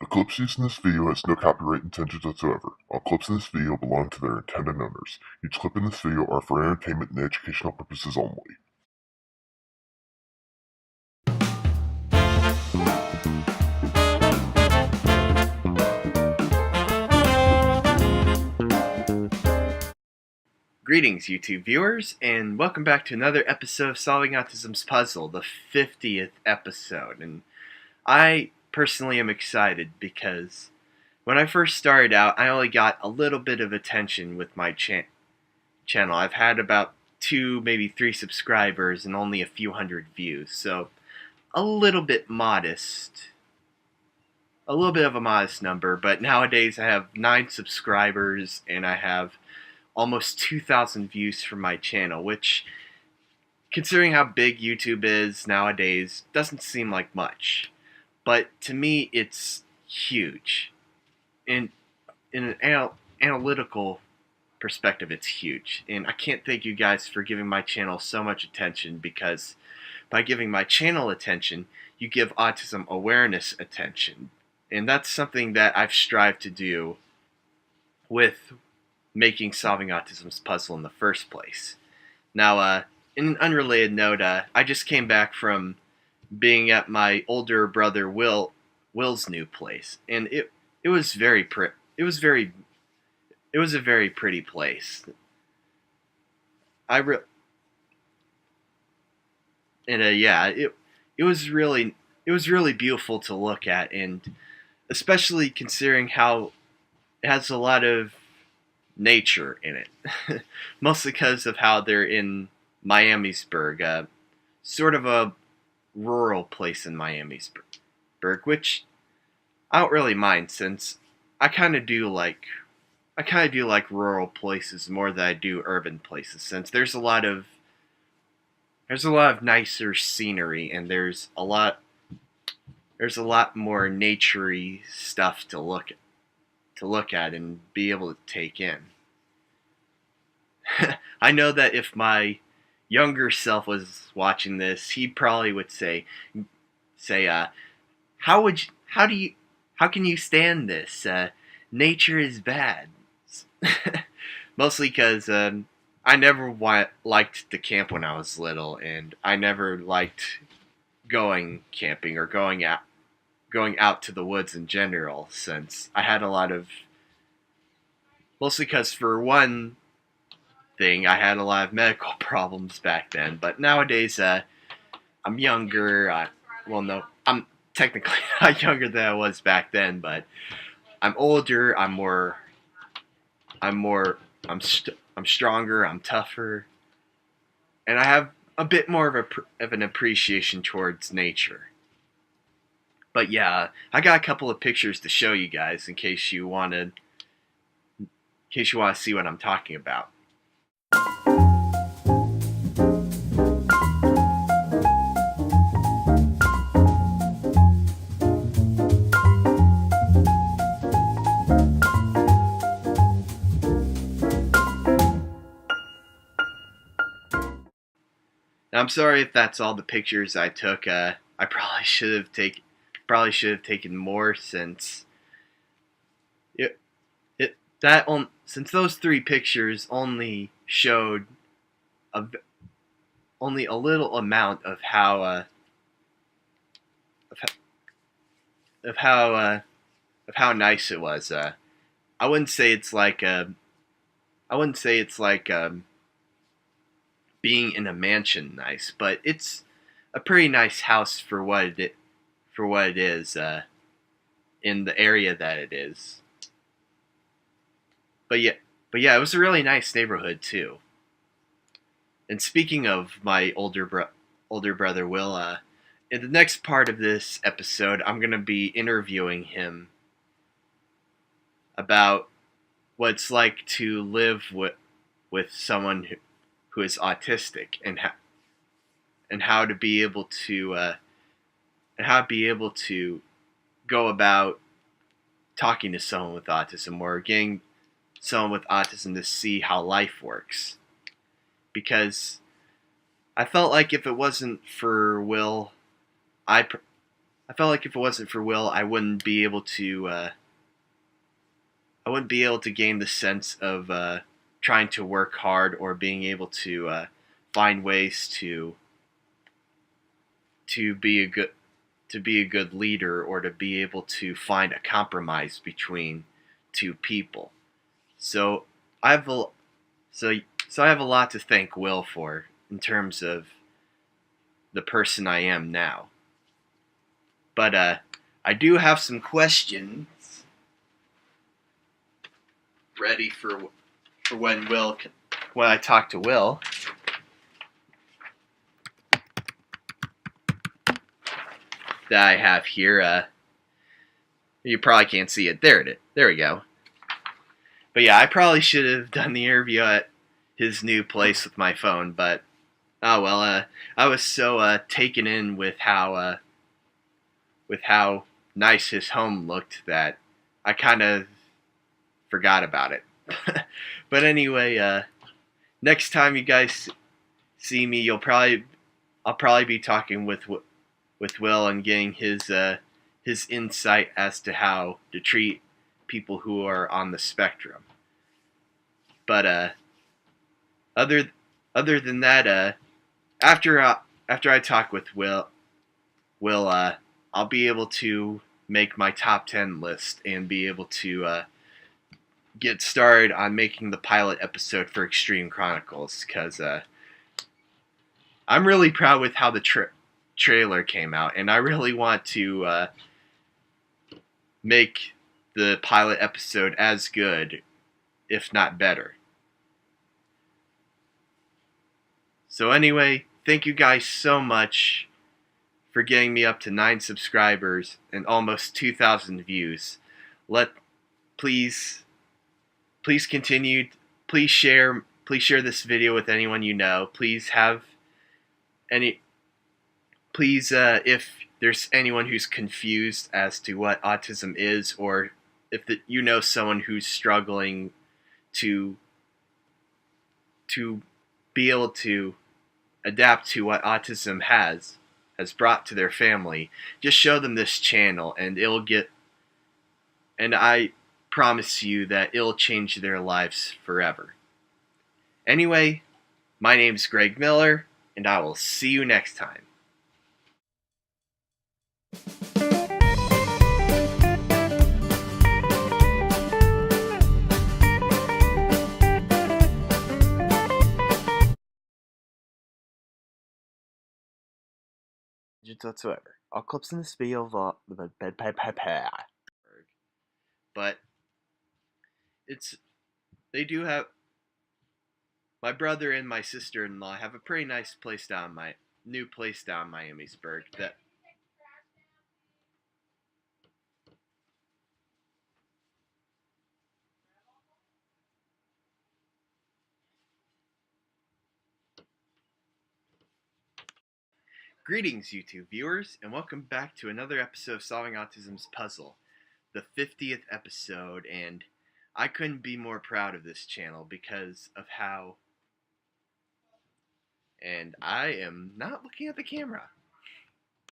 The clips used in this video has no copyright intentions whatsoever. All clips in this video belong to their intended owners. Each clip in this video are for entertainment and educational purposes only. Greetings, YouTube viewers, and welcome back to another episode of Solving Autism's Puzzle, the 50th episode. And I personally am excited because when I first started out, I only got a little bit of attention with my channel. I've had about 2, maybe 3 subscribers and only a few hundred views, so a little bit modest. A little bit of a modest number, but nowadays I have 9 subscribers and I have almost 2,000 views from my channel, which, considering how big YouTube is nowadays, doesn't seem like much. But to me, it's huge. In an analytical perspective, it's huge. And I can't thank you guys for giving my channel so much attention, because by giving my channel attention, you give autism awareness attention. And that's something that I've strived to do with making Solving Autism's Puzzle in the first place. Now, in an unrelated note, I just came back from being at my older brother Will's new place, and it was it was a very pretty place. Yeah, it was really beautiful to look at, and especially considering how it has a lot of nature in it. Mostly because of how they're in Miamisburg, sort of a rural place in Miamisburg, which I don't really mind, since I kind of do like rural places more than I do urban places, since there's a lot of nicer scenery, and there's a lot more naturey stuff to look at and be able to take in. I know that if my younger self was watching this, he probably would say, how can you stand this? Nature is bad. Mostly because I never liked to camp when I was little, and I never liked going camping or going out to the woods in general, since I had a lot of, mostly because for one thing, I had a lot of medical problems back then. But nowadays, I'm younger. No, I'm technically not younger than I was back then, but I'm older. I'm stronger. I'm tougher, and I have a bit more of an appreciation towards nature. But yeah, I got a couple of pictures to show you guys in case you want to see what I'm talking about. Now, I'm sorry if that's all the pictures I took. I probably should have taken more, since since those 3 pictures only showed only a little amount of how nice it was. I wouldn't say it's like being in a mansion nice, but it's a pretty nice house for what it is, in the area that it is. But yeah, it was a really nice neighborhood too. And speaking of my older brother Will, in the next part of this episode, I'm gonna be interviewing him about what it's like to live with someone who is autistic, and how to be able to go about talking to someone with autism, or getting someone with autism to see how life works. Because I felt like if it wasn't for Will, I I felt like if it wasn't for Will, I wouldn't be able to gain the sense of trying to work hard or being able to find ways to be a good leader, or to be able to find a compromise between two people. So I have a so I have a lot to thank Will for in terms of the person I am now. But I do have some questions ready for when I talk to Will. That I have here. You probably can't see it. There it is. There we go. But yeah, I probably should have done the interview at his new place with my phone. But oh well. I was so taken in with how nice his home looked that I kind of forgot about it. But anyway, next time you guys see me, I'll probably be talking with Will and getting his insight as to how to treat people who are on the spectrum. But other than that, after I talk with Will, I'll be able to make my top 10 list and be able to get started on making the pilot episode for Extreme Chronicles, because I'm really proud with how the trailer came out, and I really want to make the pilot episode as good, if not better. So anyway, thank you guys so much for getting me up to 9 subscribers and almost 2,000 views. Please continue. Please share this video with anyone you know. Please if there's anyone who's confused as to what autism is, or if you know someone who's struggling to be able to adapt to what autism has brought to their family, just show them this channel, and I promise you that it'll change their lives forever. Anyway, my name's Greg Miller, and I will see you next time. Whatsoever. All clips in this video but they do have my brother and my sister-in-law have a pretty nice place down new place down Miamisburg that Greetings, YouTube viewers, and welcome back to another episode of Solving Autism's Puzzle, the 50th episode, and I couldn't be more proud of this channel because of how... And I am not looking at the camera.